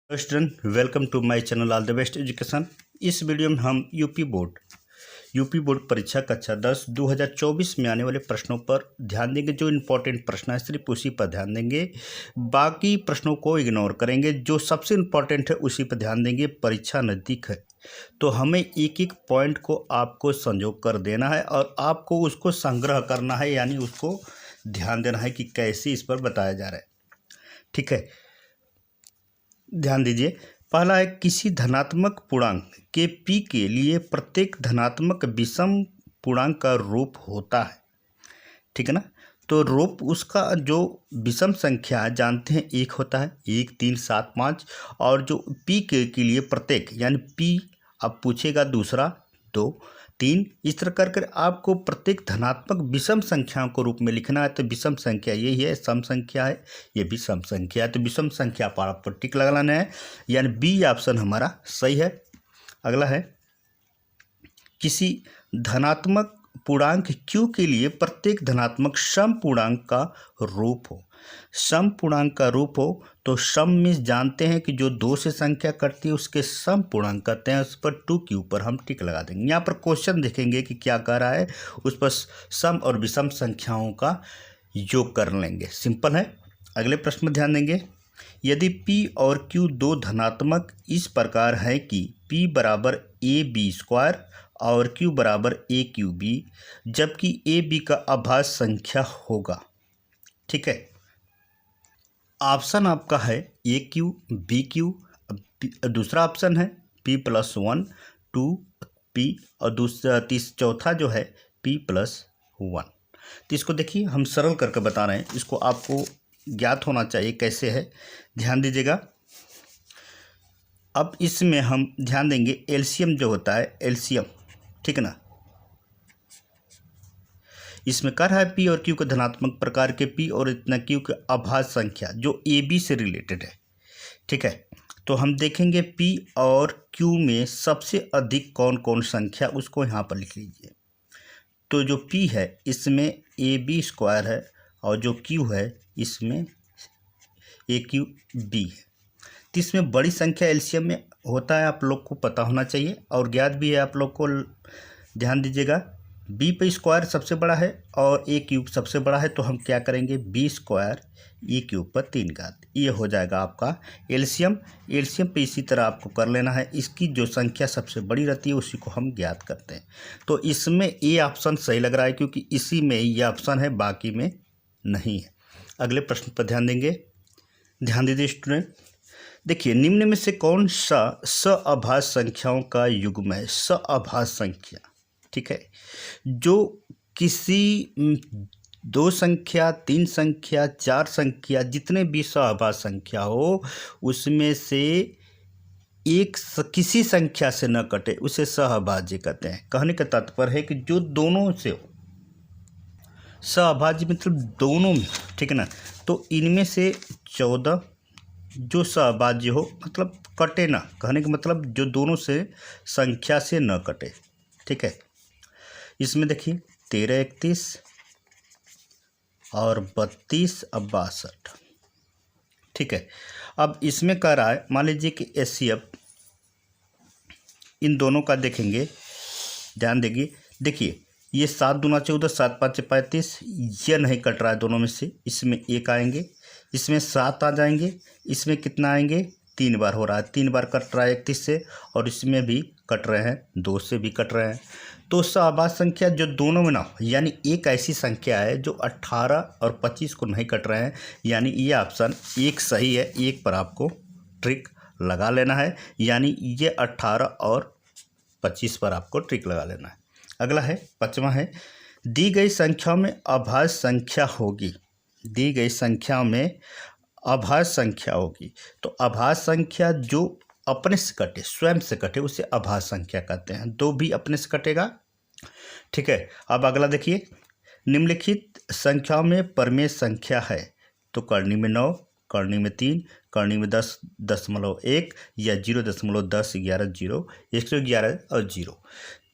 Student welcome to my channel all the best education. इस video में हम UP board परीक्षा कक्षा 10 2024 में आने वाले प्रश्नों पर ध्यान देंगे। जो इम्पोर्टेंट प्रश्न है सिर्फ उसी पर ध्यान देंगे, बाकी प्रश्नों को इग्नोर करेंगे। जो सबसे इम्पोर्टेंट है उसी पर ध्यान देंगे। परीक्षा नज़दीक है तो हमें एक एक पॉइंट को आपको संजोग कर देना है और आपको उसको संग्रह करना है, यानी उसको ध्यान देना है कि कैसे इस पर बताया जा रहा है। ठीक है, ध्यान दीजिए। पहला है, किसी धनात्मक पूर्णांक के p के लिए प्रत्येक धनात्मक विषम पूर्णांक का रूप होता है। ठीक है ना। तो रूप उसका जो विषम संख्या जानते हैं एक होता है 1 3 7 5, और जो p के लिए प्रत्येक यानी p अब पूछेगा दूसरा 2 3, इस तरह कर कर आपको प्रत्येक धनात्मक विषम संख्याओं को रूप में लिखना है। तो विषम संख्या यही है, सम संख्या है, ये भी सम संख्या है। तो विषम संख्या पर आपको टिक लगाना है, यानी बी ऑप्शन हमारा सही है। अगला है, किसी धनात्मक पूर्णांक q के लिए प्रत्येक धनात्मक सम पूर्णांक का रूप हो। सम पूर्णांक का रूप हो तो सम में जानते हैं कि जो 2 से संख्या कटती है उसके सम पूर्णांक कहते हैं। उस पर 2 के ऊपर हम टिक लगा देंगे। यहाँ पर क्वेश्चन देखेंगे कि क्या कह रहा है, उस पर सम और विषम संख्याओं का योग कर लेंगे। सिंपल है। अगले प्रश्न में ध्यान देंगे। यदि p और q दो धनात्मक इस प्रकार है कि p बराबर ab² और q बराबर aqb, जबकि ab का अभाज्य संख्या होगा। ठीक है, ऑप्शन आपका है aq bq, दूसरा ऑप्शन है p+1 2p, और चौथा जो है p+1। तो इसको देखिए, हम सरल करके बता रहे हैं, इसको आपको ज्ञात होना चाहिए कैसे है। ध्यान दीजिएगा। अब इसमें हम ध्यान देंगे एलसीएम जो होता है, एलसीएम, ठीक है ना। इसमें कर है p और q के धनात्मक प्रकार के p और इतना q के अभाज्य संख्या जो ab से रिलेटेड है। ठीक है, तो हम देखेंगे p और q में सबसे अधिक कौन कौन संख्या, उसको यहाँ पर लिख लीजिए। तो जो p है इसमें ab² है, और जो q है इसमें aqb है। तो इसमें बड़ी संख्या एलसीएम में होता है, आप लोग को पता होना चाहिए और ज्ञात भी है आप लोग को। ध्यान दीजिएगा, b पे स्क्वायर सबसे बड़ा है और a क्यूब सबसे बड़ा है, तो हम क्या करेंगे b² e क्यूब पर 3 घात, ये हो जाएगा आपका एलसीएम। एलसीएम पे इसी तरह आपको कर लेना है, इसकी जो संख्या सबसे बड़ी रहती है उसी को हम ज्ञात करते हैं। तो इसमें ए ऑप्शन सही लग रहा है क्योंकि इसी में ये ऑप्शन है, बाकी में नहीं है। अगले प्रश्न पर ध्यान देंगे। ध्यान दीजिए स्टूडेंट, देखिए निम्न में से कौन सा सअभाज्य संख्याओं का युग्म है। सअभाज्य संख्या, ठीक है, जो किसी 2 संख्या 3 संख्या 4 संख्या जितने भी सअभाज्य संख्या हो उसमें से एक किसी संख्या से न कटे उसे सहअभाज्य कहते हैं। कहने का तात्पर्य है कि जो दोनों से हो, सहअभाज्य मतलब दोनों में, ठीक है ना। तो इनमें से 14 जो सहअभाज्य हो, मतलब कटे ना, कहने का मतलब जो दोनों से संख्या से न कटे। ठीक है, इसमें देखिए 13 31 और 32 अब 62। ठीक है, अब इसमें कह रहा है, मान लीजिए कि एचसीएफ इन दोनों का देखेंगे। ध्यान देंगे, देखिए ये 7 दूना 14 7 5 35, ये नहीं कट रहा है दोनों में से। इसमें 1 आएंगे, इसमें 7 आ जाएंगे, इसमें कितना आएंगे 3 बार हो रहा है, 3 बार कट रहा है 31 से, और इसमें भी कट रहे हैं 2 से भी कट रहे हैं। तो सहअभाज्य संख्या जो दोनों में ना हो, यानी एक ऐसी संख्या है जो 18 और 25 को नहीं कट रहे हैं, यानी ये ऑप्शन 1 सही है। 1 पर आपको ट्रिक लगा लेना है, यानी ये 18 और 25 पर आपको ट्रिक लगा लेना है। अगला है 5वां है, दी गई संख्याओं में अभाज्य संख्या होगी। दी गई संख्या में अभाज्य संख्या होगी, तो अभाज्य संख्या जो अपने से कटे, स्वयं से कटे, उसे अभाज्य संख्या कहते हैं। 2 भी अपने से कटेगा। ठीक है, अब अगला देखिए, निम्नलिखित संख्याओं में परमेय संख्या है। तो करनी में 9, करनी में 3, करनी में 10.1 या 0.10 11 0 111 और 0।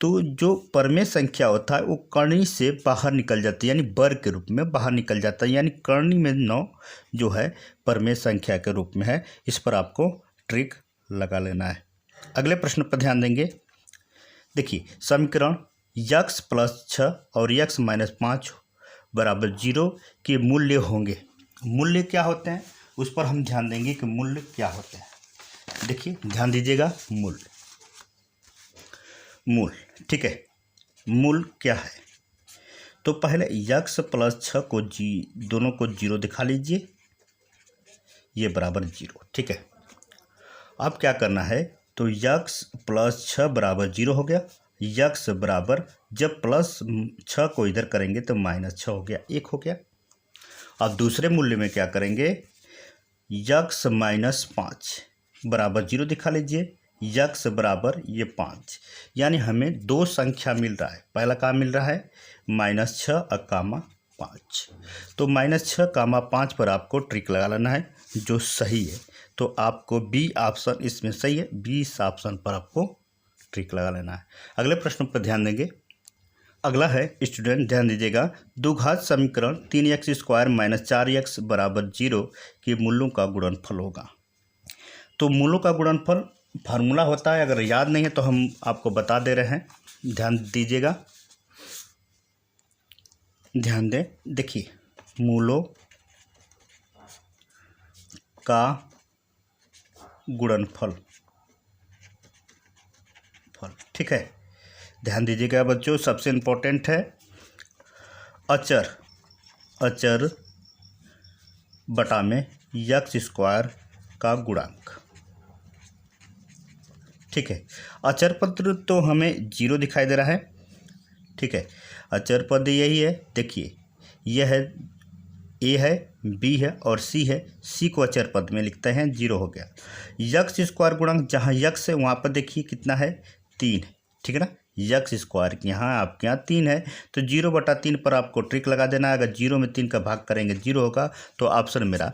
तो जो परमेय संख्या होता है वो करनी से बाहर निकल जाती है, यानी वर्ग के रूप में बाहर निकल जाता है, यानी करनी में 9 जो है परमेय संख्या के रूप में है। इस पर आपको ट्रिक लगा लेना है। अगले प्रश्न पर ध्यान देंगे। देखिए समीकरण यक्स प्लस 6 और यक्स माइनस 5 बराबर 0 के मूल्य होंगे। मूल्य क्या होते हैं उस पर हम ध्यान देंगे कि मूल्य क्या होते हैं। देखिए ध्यान दीजिएगा, मूल ठीक है, मूल क्या है। तो पहले यक्स प्लस 6 को दोनों को 0 दिखा लीजिए, ये बराबर 0। ठीक है, अब क्या करना है, तो यक्स प्लस 6 बराबर 0 हो गया। यक्स बराबर, जब प्लस 6 को इधर करेंगे तो माइनस 6 हो गया, 1 हो गया। अब दूसरे मूल्य में क्या करेंगे, यक्स माइनस 5 बराबर 0 दिखा लीजिए। यक्स बराबर ये 5, यानी हमें दो संख्या मिल रहा है। पहला काम मिल रहा है -6 और -5। तो -6 5 पर आपको ट्रिक लगा लेना है जो सही है। तो आपको बी ऑप्शन इसमें सही है, बी ऑप्शन पर आपको ट्रिक लगा लेना है। अगले प्रश्न पर ध्यान देंगे। अगला है स्टूडेंट, ध्यान दीजिएगा, द्विघात समीकरण 3x² - 4x बराबर 0 के मूलों का गुणनफल होगा। तो मूलों का गुणनफल फार्मूला होता है, अगर याद नहीं है तो हम आपको बता दे रहे हैं, ध्यान दीजिएगा, ध्यान दें। देखिए मूलों का गुणनफल, ठीक है, ध्यान दीजिएगा बच्चों, सबसे इम्पोर्टेंट है अचर बटा में x² का गुणांक। ठीक है, अचर पद तो हमें 0 दिखाई दे रहा है। ठीक है, अचर पद यही है। देखिए यह है, ए है, बी है और सी है। सी को अचर पद में लिखते हैं, 0 हो गया। x² गुणांक, जहाँ x है वहाँ पर देखिए कितना है, 3 है। ठीक है ना, x² यहाँ आपके यहाँ 3 है, तो 0/3 पर आपको ट्रिक लगा देना है। अगर 0 में 3 का भाग करेंगे 0 होगा, तो ऑप्शन मेरा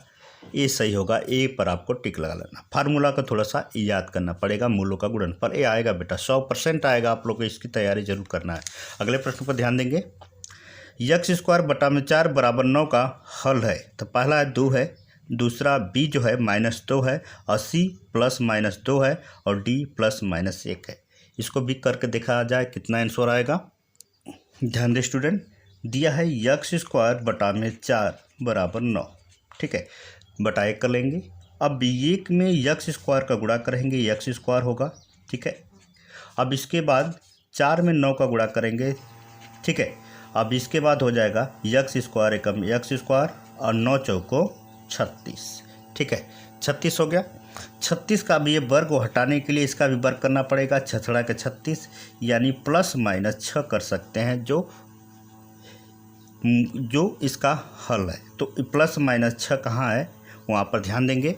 ए सही होगा। ए पर आपको टिक लगा लेना। फार्मूला का थोड़ा सा याद करना पड़ेगा। मूलों का गुणनफल ए आएगा बेटा, 100% आएगा। आप लोग को इसकी तैयारी जरूर करना है। अगले प्रश्न पर ध्यान देंगे। x² बटा में 4 बराबर 9 का हल है। तो पहला है 2 है, दूसरा b जो है -2 है, और c +-2 है, और d +-1 है। इसको भी करके देखा जाए कितना आंसर आएगा। ध्यान दे स्टूडेंट, दिया है x² बटा में 4 बराबर 9। ठीक है, बटा 1 कर लेंगे। अब 1 में x² का गुणा करेंगे, x² होगा। ठीक है, अब इसके बाद 4 में 9 का गुणा करेंगे। ठीक है, अब इसके बाद हो जाएगा x² एकम x² और 9 चौको 36। ठीक है, 36 हो गया। 36 का भी ये वर्ग को हटाने के लिए इसका भी वर्ग करना पड़ेगा, 6 के 36, यानी +-6 कर सकते हैं, जो इसका हल है। तो +-6 कहाँ है वहाँ पर ध्यान देंगे।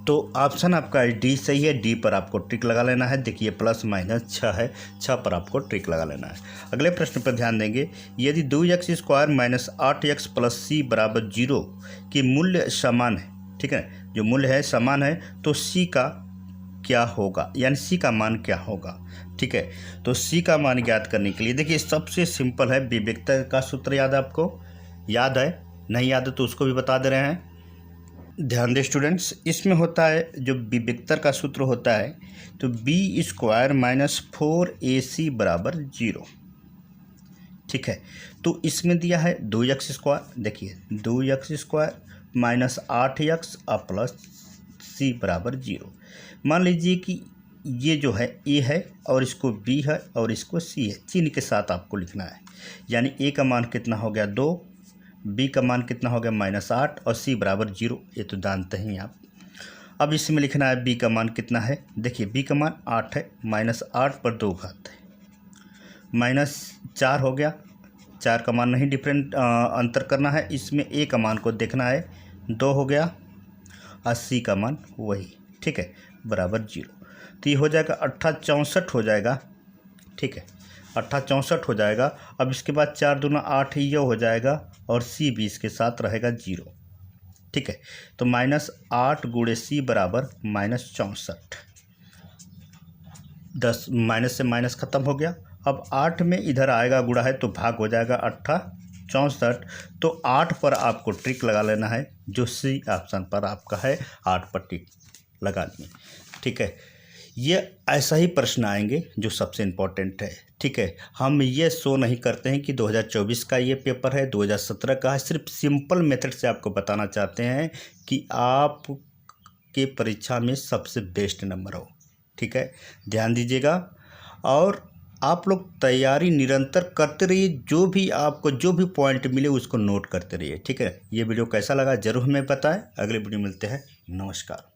तो ऑप्शन आपका डी सही है, डी पर आपको ट्रिक लगा लेना है। देखिए +-6 है, 6 पर आपको ट्रिक लगा लेना है। अगले प्रश्न पर ध्यान देंगे। यदि 2x² - 8x + c बराबर 0 के मूल्य समान है, ठीक है, जो मूल्य है समान है, तो c का क्या होगा, यानी c का मान क्या होगा। ठीक है, तो c का मान ज्ञात करने के लिए देखिए सबसे सिंपल है, विवेकता का सूत्र याद है आपको, याद है, नहीं याद है तो उसको भी बता दे रहे हैं। ध्यान दे स्टूडेंट्स, इसमें होता है जो विवेकता का सूत्र होता है, तो b² - 4ac बराबर 0। ठीक है, तो इसमें दिया है 2x², देखिए 2x² - 8x प्लस c बराबर 0। मान लीजिए कि ये जो है a है और इसको b है और इसको c है, चिन्ह के साथ आपको लिखना है। यानी a का मान कितना हो गया 2, b का मान कितना हो गया -8 और c बराबर 0, ये तो जानते हैं आप। अब इसमें लिखना है b का मान कितना है। देखिए b का मान 8 है, -8 पर 2 घात है, -4 हो गया। 4 का मान नहीं डिफरेंट अंतर करना है, इसमें a का मान को देखना है, 2 हो गया और c का मान वही। ठीक है, बराबर 0। तो ये हो जाएगा 8 हो जाएगा। ठीक है, 8 हो जाएगा। अब इसके बाद 4 दूना 8 ये हो जाएगा और c भी इसके साथ रहेगा 0। ठीक है, तो -8 × c बराबर -64। 10 माइनस से माइनस खत्म हो गया। अब 8 में इधर आएगा गुणा है तो भाग हो जाएगा 64। तो 8 पर आपको ट्रिक लगा लेना है, जो सी ऑप्शन पर आपका है, 8 पर ट्रिक लगा लिए। ठीक है। ये ऐसा ही प्रश्न आएंगे जो सबसे इम्पोर्टेंट है, ठीक है। हम ये शो नहीं करते हैं कि 2024 का ये पेपर है, 2017 का है। सिर्फ सिंपल मेथड से आपको बताना चाहते हैं कि आप के परीक्षा में सबसे बेस्ट नंबर हो, ठीक है। ध्यान दीजिएगा और आप लोग तैयारी निरंतर करते रहिए। जो भी आपको जो भी पॉइंट मिले उसको नोट करते रहिए, ठीक है। ये वीडियो कैसा लगा ज़रूर हमें बताएं। अगले वीडियो मिलते हैं। नमस्कार।